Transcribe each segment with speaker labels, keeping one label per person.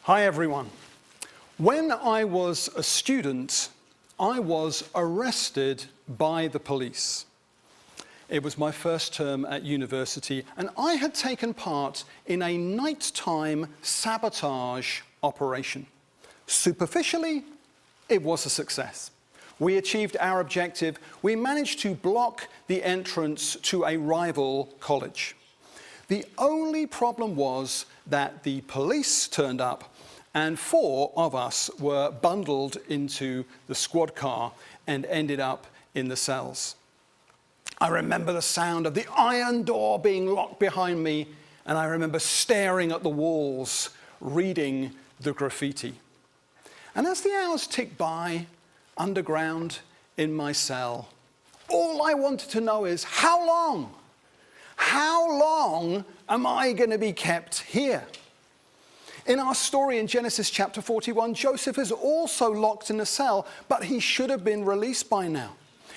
Speaker 1: Hi everyone. When I was a student, I was arrested by the police. It was my first term at university and I had taken part in a nighttime sabotage operation. Superficially, it was a success. We achieved our objective. We managed to block the entrance to a rival college. The only problem was that the police turned up and 4 of us were bundled into the squad car and ended up in the cells. I remember the sound of the iron door being locked behind me, and I remember staring at the walls, reading the graffiti. And as the hours ticked by, underground in my cell, all I wanted to know is, how long? How long am I going to be kept here? In our story in Genesis chapter 41, Joseph is also locked in a cell, but he should have been released by now.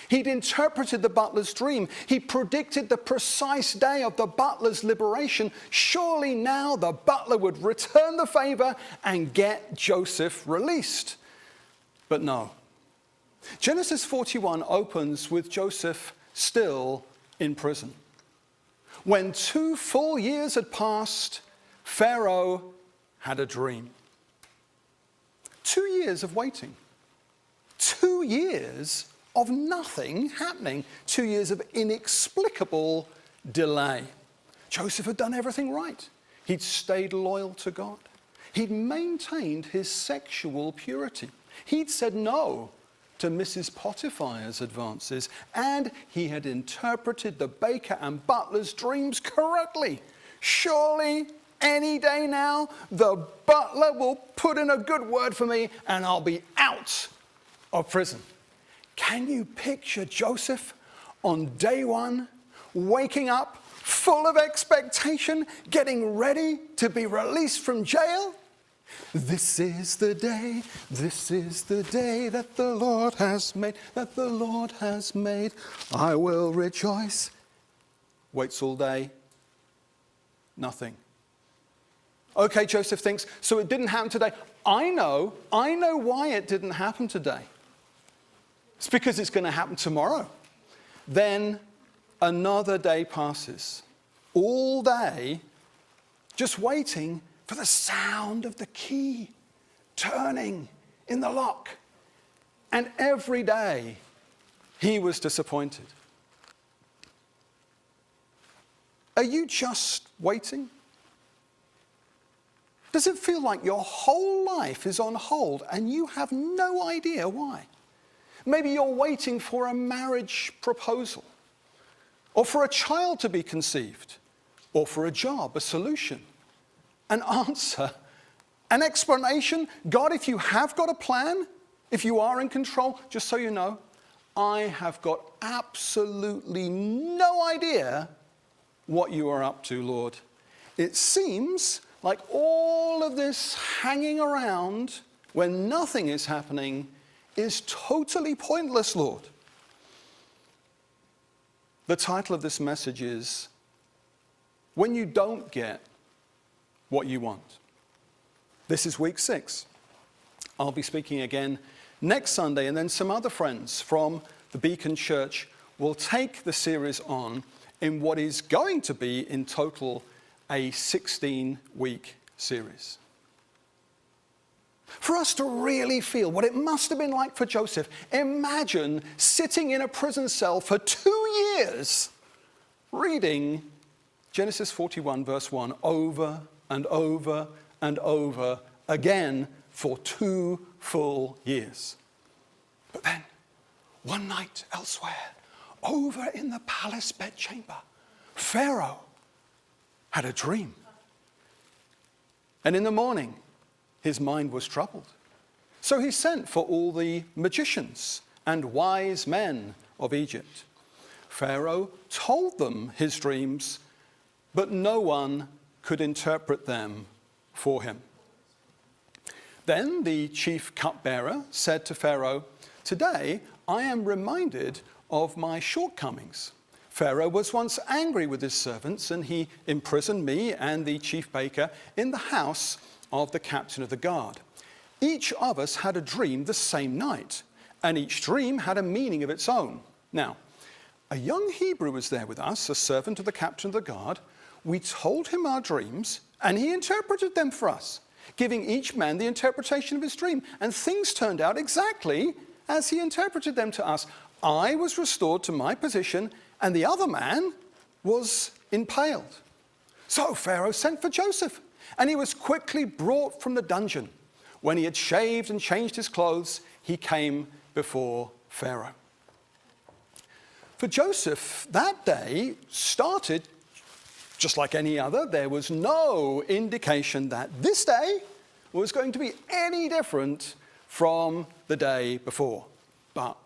Speaker 1: He'd interpreted the butler's dream. He predicted the precise day of the butler's liberation. Surely now the butler would return the favor and get Joseph released. But no. Genesis 41 opens with Joseph still in prison. When 2 full years had passed, Pharaoh had a dream. 2 years of waiting. 2 years of nothing happening. 2 years of inexplicable delay. Joseph had done everything right. He'd stayed loyal to God. He'd maintained his sexual purity. He'd said no to Mrs. Potiphar's advances, and he had interpreted the baker and butler's dreams correctly. Surely, any day now, the butler will put in a good word for me and I'll be out of prison. Can you picture Joseph on day 1, waking up full of expectation, getting ready to be released from jail? This is the day that the Lord has made, that the Lord has made. I will rejoice. Waits all day. Nothing. Okay, Joseph thinks, so it didn't happen today. I know why it didn't happen today. It's because it's going to happen tomorrow. Then another day passes. All day, just waiting for the sound of the key turning in the lock. And every day, he was disappointed. Are you just waiting? Does it feel like your whole life is on hold and you have no idea why? Maybe you're waiting for a marriage proposal, or for a child to be conceived, or for a job, a solution, an answer, an explanation. God, if you have got a plan, if you are in control, just so you know, I have got absolutely no idea what you are up to, Lord. It seems like all of this hanging around when nothing is happening is totally pointless, Lord. The title of this message is, When You Don't Get What You Want. This is week 6. I'll be speaking again next Sunday, and then some other friends from the Beacon Church will take the series on in what is going to be in total a 16-week series. For us to really feel what it must have been like for Joseph, imagine sitting in a prison cell for 2 years, reading Genesis 41 verse 1 over and over and over again for 2 full years. But then, one night elsewhere, over in the palace bedchamber, Pharaoh had a dream. And in the morning, his mind was troubled. So he sent for all the magicians and wise men of Egypt. Pharaoh told them his dreams, but no one could interpret them for him. Then the chief cupbearer said to Pharaoh, "Today I am reminded of my shortcomings. Pharaoh was once angry with his servants, and he imprisoned me and the chief baker in the house of the captain of the guard. Each of us had a dream the same night, and each dream had a meaning of its own. Now, a young Hebrew was there with us, a servant of the captain of the guard. We told him our dreams, and he interpreted them for us, giving each man the interpretation of his dream. And things turned out exactly as he interpreted them to us. I was restored to my position, and the other man was impaled. So Pharaoh sent for Joseph, and he was quickly brought from the dungeon. When he had shaved and changed his clothes, he came before Pharaoh. For Joseph, that day started just like any other. There was no indication that this day was going to be any different from the day before. But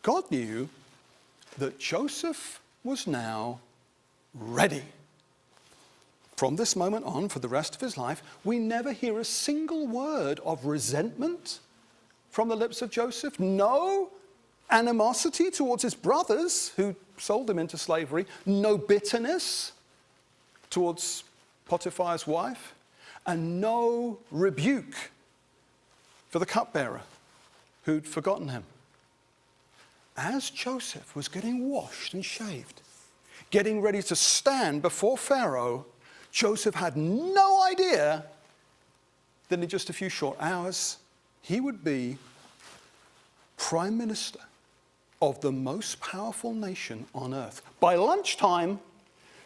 Speaker 1: God knew that Joseph was now ready. From this moment on, for the rest of his life, we never hear a single word of resentment from the lips of Joseph. No animosity towards his brothers who sold him into slavery. No bitterness towards Potiphar's wife. And no rebuke for the cupbearer who'd forgotten him. As Joseph was getting washed and shaved, getting ready to stand before Pharaoh, Joseph had no idea that in just a few short hours, he would be prime minister of the most powerful nation on earth. By lunchtime,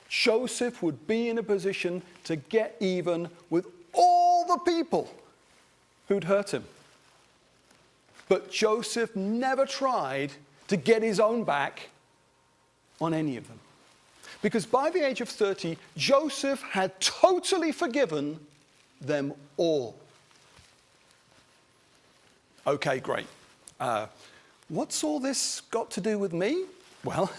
Speaker 1: Joseph would be in a position to get even with all the people who'd hurt him. But Joseph never tried to get his own back on any of them. Because by the age of 30, Joseph had totally forgiven them all. Okay, great. What's all this got to do with me? Well,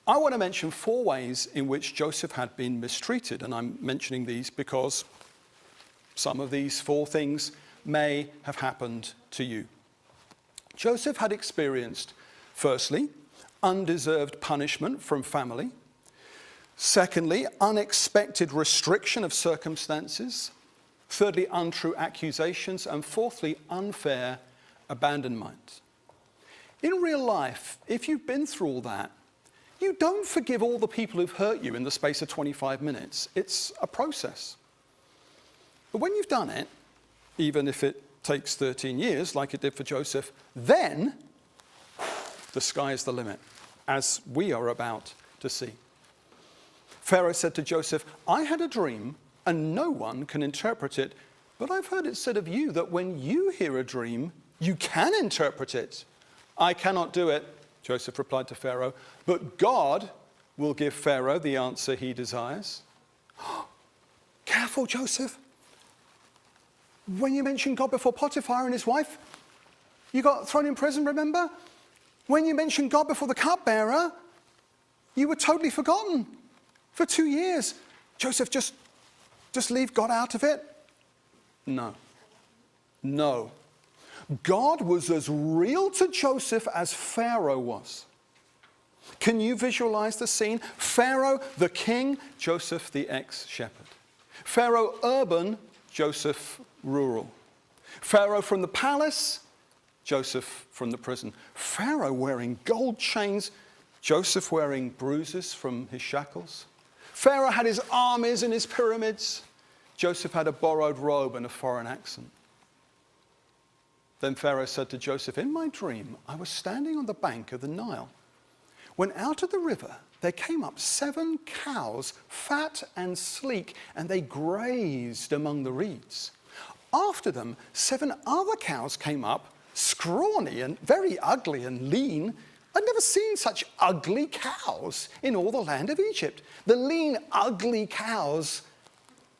Speaker 1: I want to mention 4 ways in which Joseph had been mistreated. And I'm mentioning these because some of these 4 things may have happened to you. Joseph had experienced, firstly, undeserved punishment from family. Secondly, unexpected restriction of circumstances. Thirdly, untrue accusations. And fourthly, unfair abandonment. In real life, if you've been through all that, you don't forgive all the people who've hurt you in the space of 25 minutes. It's a process. But when you've done it, even if it takes 13 years, like it did for Joseph, then the sky is the limit, as we are about to see. Pharaoh said to Joseph, I had a dream, and no one can interpret it, but I've heard it said of you that when you hear a dream, you can interpret it. I cannot do it, Joseph replied to Pharaoh, but God will give Pharaoh the answer he desires. Careful, Joseph. When you mentioned God before Potiphar and his wife, you got thrown in prison, remember? When you mentioned God before the cupbearer, you were totally forgotten for 2 years. Joseph, just leave God out of it? No. No. God was as real to Joseph as Pharaoh was. Can you visualize the scene? Pharaoh, the king, Joseph, the ex-shepherd. Pharaoh urban, Joseph rural. Pharaoh from the palace, Joseph from the prison. Pharaoh wearing gold chains, Joseph wearing bruises from his shackles. Pharaoh had his armies and his pyramids. Joseph had a borrowed robe and a foreign accent. Then Pharaoh said to Joseph, in my dream, I was standing on the bank of the Nile, when out of the river there came up 7 cows, fat and sleek, and they grazed among the reeds. After them, 7 other cows came up, scrawny and very ugly and lean. I'd never seen such ugly cows in all the land of Egypt. The lean, ugly cows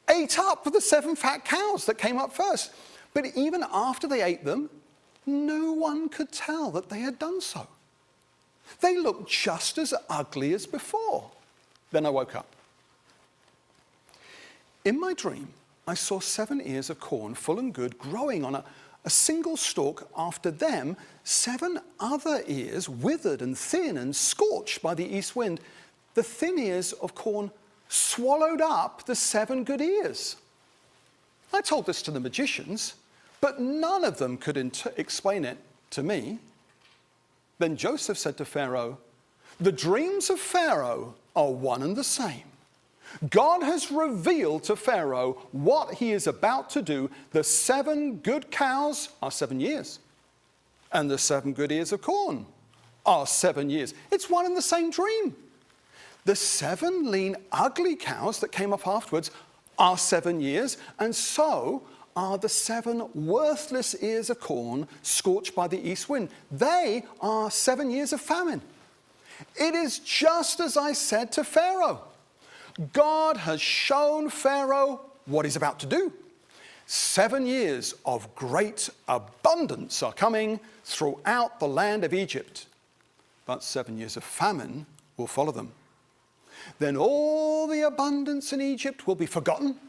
Speaker 1: ate up the 7 fat cows that came up first. But even after they ate them, no one could tell that they had done so. They looked just as ugly as before. Then I woke up. In my dream, I saw 7 ears of corn, full and good, growing on a single stalk. After them, 7 other ears, withered and thin and scorched by the east wind. The thin ears of corn swallowed up the 7 good ears. I told this to the magicians, but none of them could explain it to me. Then Joseph said to Pharaoh, the dreams of Pharaoh are one and the same. God has revealed to Pharaoh what he is about to do. The 7 good cows are 7 years, and the 7 good ears of corn are 7 years. It's one and the same dream. The 7 lean, ugly cows that came up afterwards are 7 years, and so are the 7 worthless ears of corn scorched by the east wind. They are 7 years of famine. It is just as I said to Pharaoh. God has shown Pharaoh what he's about to do. 7 years of great abundance are coming throughout the land of Egypt, but 7 years of famine will follow them. Then all the abundance in Egypt will be forgotten,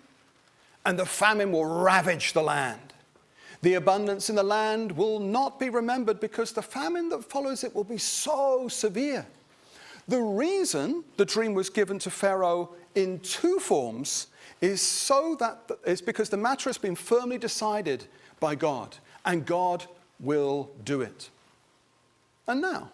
Speaker 1: and the famine will ravage the land. The abundance in the land will not be remembered because the famine that follows it will be so severe. The reason the dream was given to Pharaoh in 2 forms is because the matter has been firmly decided by God, and God will do it. And now,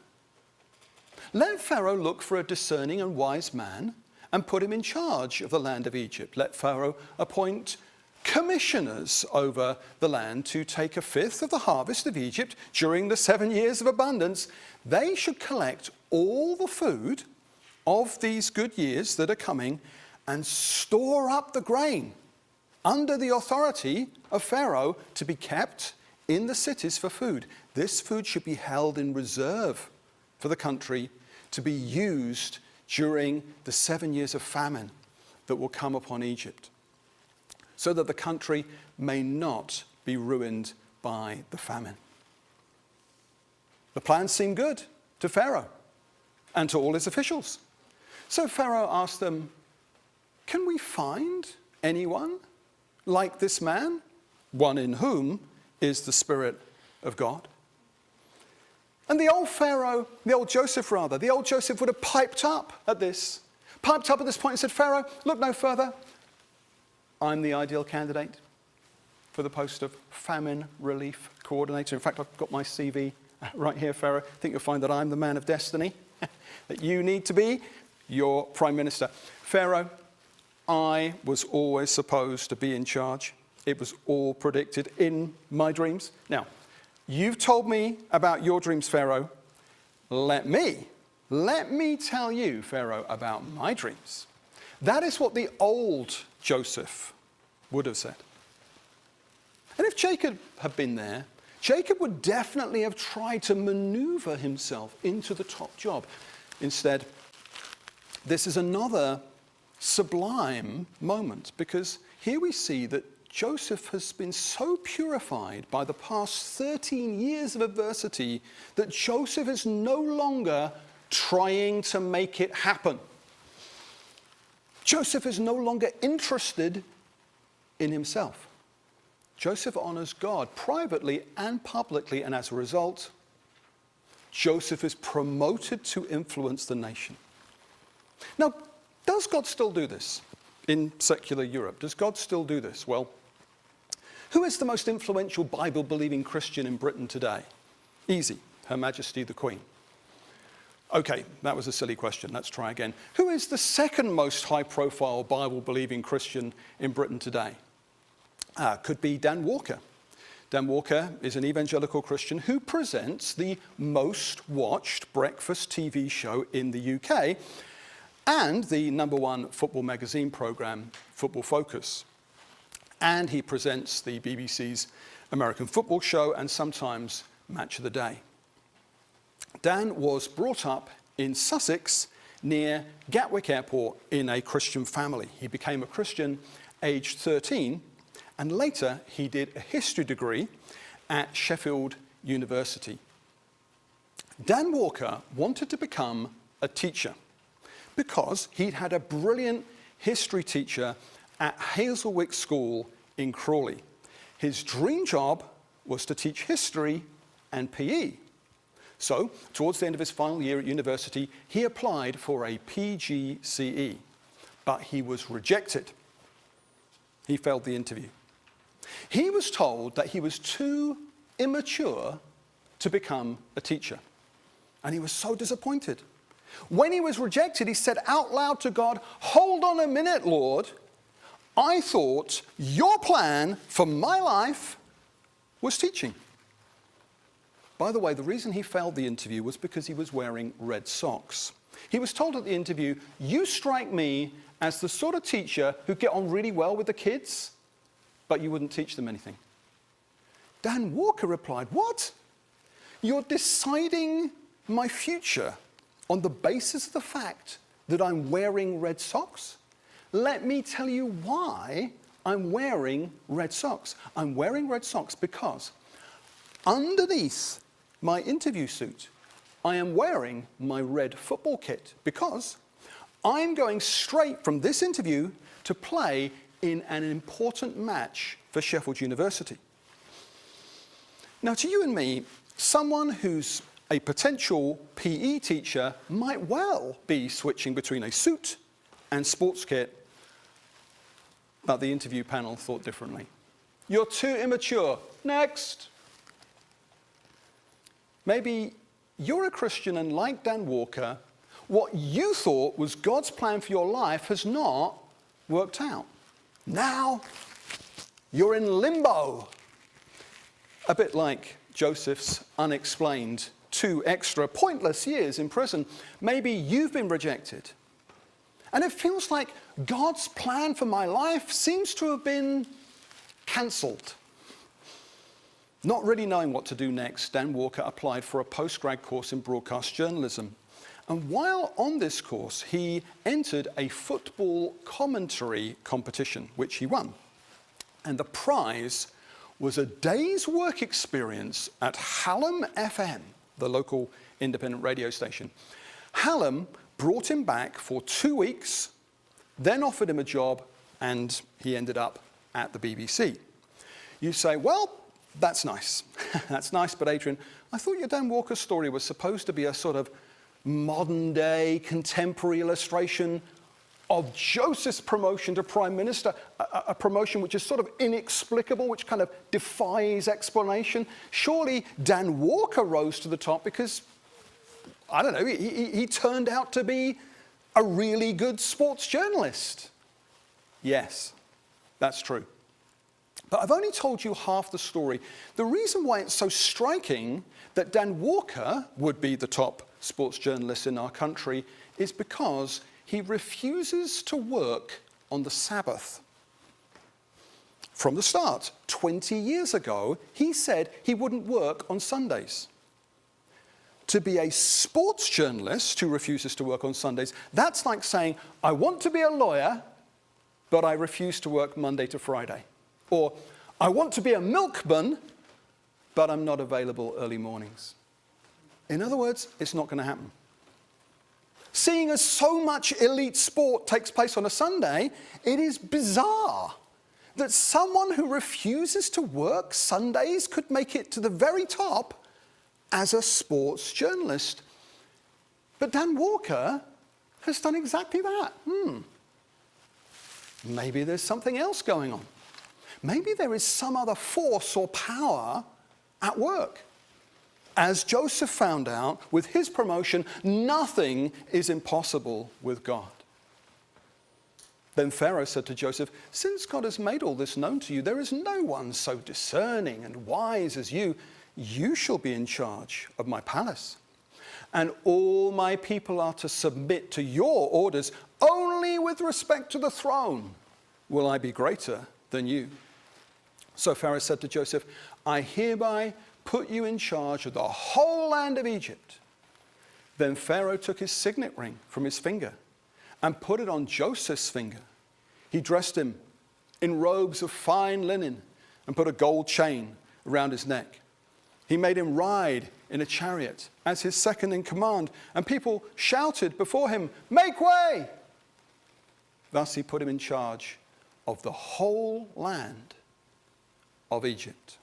Speaker 1: let Pharaoh look for a discerning and wise man and put him in charge of the land of Egypt. Let Pharaoh appoint commissioners over the land to take 1/5 of the harvest of Egypt during the 7 years of abundance. They should collect all the food of these good years that are coming and store up the grain under the authority of Pharaoh to be kept in the cities for food. This food should be held in reserve for the country to be used during the 7 years of famine that will come upon Egypt, so that the country may not be ruined by the famine. The plan seemed good to Pharaoh and to all his officials. So Pharaoh asked them, can we find anyone like this man, one in whom is the Spirit of God? And the old Joseph would have piped up at this point and said, Pharaoh, look no further. I'm the ideal candidate for the post of famine relief coordinator. In fact, I've got my CV right here, Pharaoh. I think you'll find that I'm the man of destiny that you need to be your prime minister. Pharaoh, I was always supposed to be in charge. It was all predicted in my dreams. Now, you've told me about your dreams, Pharaoh. Let me tell you, Pharaoh, about my dreams. That is what the old Joseph would have said. And if Jacob had been there, Jacob would definitely have tried to maneuver himself into the top job. Instead, this is another sublime moment, because here we see that Joseph has been so purified by the past 13 years of adversity that Joseph is no longer trying to make it happen. Joseph is no longer interested in himself. Joseph honors God privately and publicly, and as a result, Joseph is promoted to influence the nation. Now, does God still do this in secular Europe? Does God still do this? Well, who is the most influential Bible-believing Christian in Britain today? Easy, Her Majesty the Queen. Okay, that was a silly question. Let's try again. Who is the second most high-profile Bible-believing Christian in Britain today? Could be Dan Walker. Dan Walker is an evangelical Christian who presents the most watched breakfast TV show in the UK and the #1 football magazine programme, Football Focus. And he presents the BBC's American football show and sometimes Match of the Day. Dan was brought up in Sussex near Gatwick Airport in a Christian family. He became a Christian aged 13, and later he did a history degree at Sheffield University. Dan Walker wanted to become a teacher because he'd had a brilliant history teacher at Hazelwick School in Crawley. His dream job was to teach history and PE. So, towards the end of his final year at university, he applied for a PGCE, but he was rejected. He failed the interview. He was told that he was too immature to become a teacher. And he was so disappointed. When he was rejected, he said out loud to God, "Hold on a minute, Lord. I thought your plan for my life was teaching." By the way, the reason he failed the interview was because he was wearing red socks. He was told at the interview, "You strike me as the sort of teacher who'd get on really well with the kids, but you wouldn't teach them anything." Dan Walker replied, "What? You're deciding my future on the basis of the fact that I'm wearing red socks? Let me tell you why I'm wearing red socks. I'm wearing red socks because underneath my interview suit, I am wearing my red football kit because I'm going straight from this interview to play in an important match for Sheffield University." Now, to you and me, someone who's a potential PE teacher might well be switching between a suit and sports kit, but the interview panel thought differently. "You're too immature. Next." Maybe you're a Christian and like Dan Walker, what you thought was God's plan for your life has not worked out. Now you're in limbo. A bit like Joseph's unexplained 2 extra pointless years in prison. Maybe you've been rejected. And it feels like God's plan for my life seems to have been cancelled. Not really knowing what to do next, Dan Walker applied for a postgrad course in broadcast journalism. And while on this course, he entered a football commentary competition, which he won. And the prize was a day's work experience at Hallam FM, the local independent radio station. Hallam brought him back for 2 weeks, then offered him a job, and he ended up at the BBC. You say, "Well, that's nice." That's nice, but Adrian, I thought your Dan Walker story was supposed to be a sort of modern-day contemporary illustration of Joseph's promotion to Prime Minister, a promotion which is sort of inexplicable, which kind of defies explanation. Surely Dan Walker rose to the top because, I don't know, he turned out to be a really good sports journalist. Yes, that's true. But I've only told you half the story. The reason why it's so striking that Dan Walker would be the top sports journalist in our country is because he refuses to work on the Sabbath. From the start, 20 years ago, he said he wouldn't work on Sundays. To be a sports journalist who refuses to work on Sundays, that's like saying, "I want to be a lawyer, but I refuse to work Monday to Friday." Or, "I want to be a milkman, but I'm not available early mornings." In other words, it's not going to happen. Seeing as so much elite sport takes place on a Sunday, it is bizarre that someone who refuses to work Sundays could make it to the very top as a sports journalist. But Dan Walker has done exactly that. Maybe there's something else going on. Maybe there is some other force or power at work. As Joseph found out with his promotion, nothing is impossible with God. Then Pharaoh said to Joseph, "Since God has made all this known to you, there is no one so discerning and wise as you. You shall be in charge of my palace. And all my people are to submit to your orders. Only with respect to the throne will I be greater than you." So Pharaoh said to Joseph, "I hereby put you in charge of the whole land of Egypt." Then Pharaoh took his signet ring from his finger and put it on Joseph's finger. He dressed him in robes of fine linen and put a gold chain around his neck. He made him ride in a chariot as his second in command, and people shouted before him, "Make way!" Thus he put him in charge of the whole land of Egypt.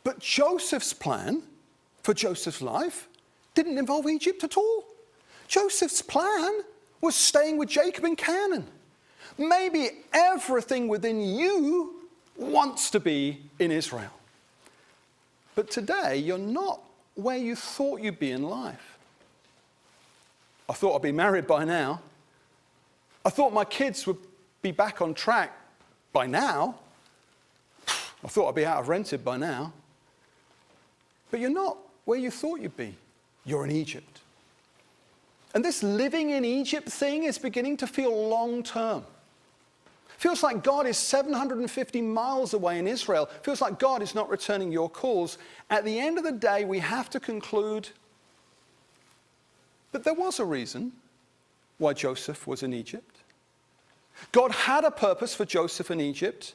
Speaker 1: But Joseph's plan for Joseph's life didn't involve Egypt at all. Joseph's plan was staying with Jacob in Canaan. Maybe everything within you wants to be in Israel. But today, you're not where you thought you'd be in life. I thought I'd be married by now. I thought my kids would be back on track by now. I thought I'd be out of rented by now. But you're not where you thought you'd be. You're in Egypt. And this living in Egypt thing is beginning to feel long-term. Feels like God is 750 miles away in Israel. Feels like God is not returning your calls. At the end of the day, we have to conclude that there was a reason why Joseph was in Egypt. God had a purpose for Joseph in Egypt.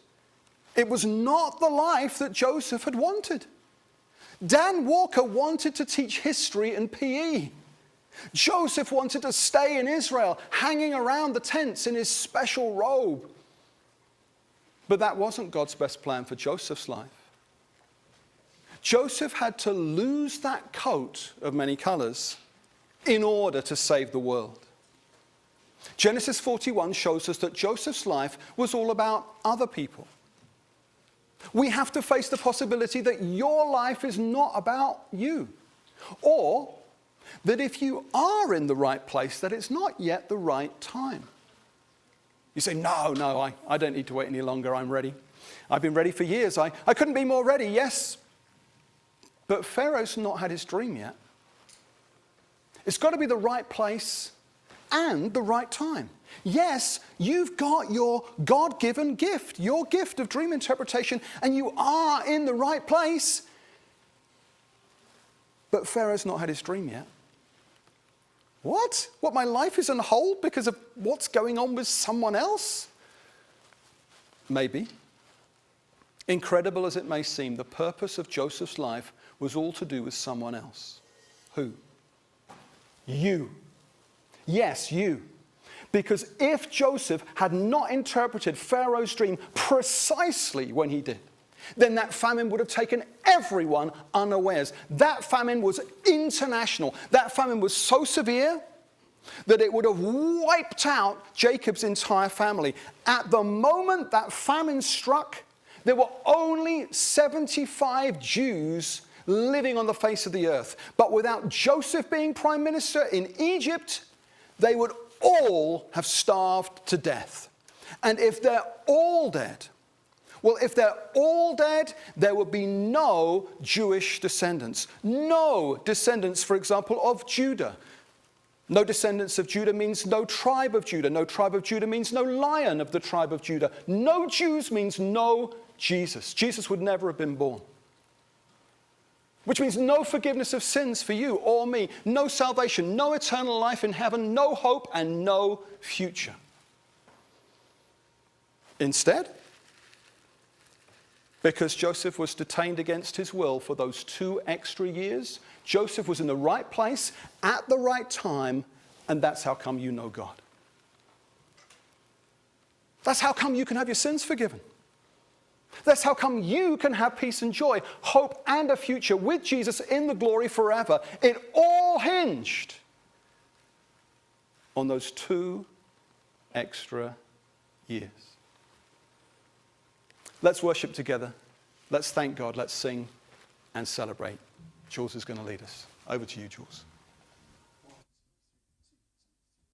Speaker 1: It was not the life that Joseph had wanted. Dan Walker wanted to teach history and PE. Joseph wanted to stay in Israel, hanging around the tents in his special robe. But that wasn't God's best plan for Joseph's life. Joseph had to lose that coat of many colors in order to save the world. Genesis 41 shows us that Joseph's life was all about other people. We have to face the possibility that your life is not about you. Or that if you are in the right place, that it's not yet the right time. You say, no, I don't need to wait any longer. I'm ready. I've been ready for years. I couldn't be more ready. Yes, but Pharaoh's not had his dream yet. It's got to be the right place and the right time. Yes, you've got your God-given gift, your gift of dream interpretation, and you are in the right place. But Pharaoh's not had his dream yet. What? What, my life is on hold because of what's going on with someone else? Maybe. Incredible as it may seem, the purpose of Joseph's life was all to do with someone else. Who? You. Yes, you. Because if Joseph had not interpreted Pharaoh's dream precisely when he did, then that famine would have taken everyone unawares. That famine was international. That famine was so severe that it would have wiped out Jacob's entire family. At the moment that famine struck, there were only 75 Jews living on the face of the earth. But without Joseph being prime minister in Egypt, they would all have starved to death. And if they're all dead, well, if they're all dead, there would be no Jewish descendants. No descendants, for example, of Judah. No descendants of Judah means no tribe of Judah. No tribe of Judah means no lion of the tribe of Judah. No Jews means no Jesus. Jesus would never have been born. Which means no forgiveness of sins for you or me. No salvation, no eternal life in heaven, no hope, and no future. Instead, because Joseph was detained against his will for those 2 extra years, Joseph was in the right place at the right time, and that's how come you know God. That's how come you can have your sins forgiven. That's how come you can have peace and joy, hope and a future with Jesus in the glory forever. It all hinged on those 2 extra years. Let's worship together. Let's thank God. Let's sing and celebrate. Jules is going to lead us. Over to you, Jules.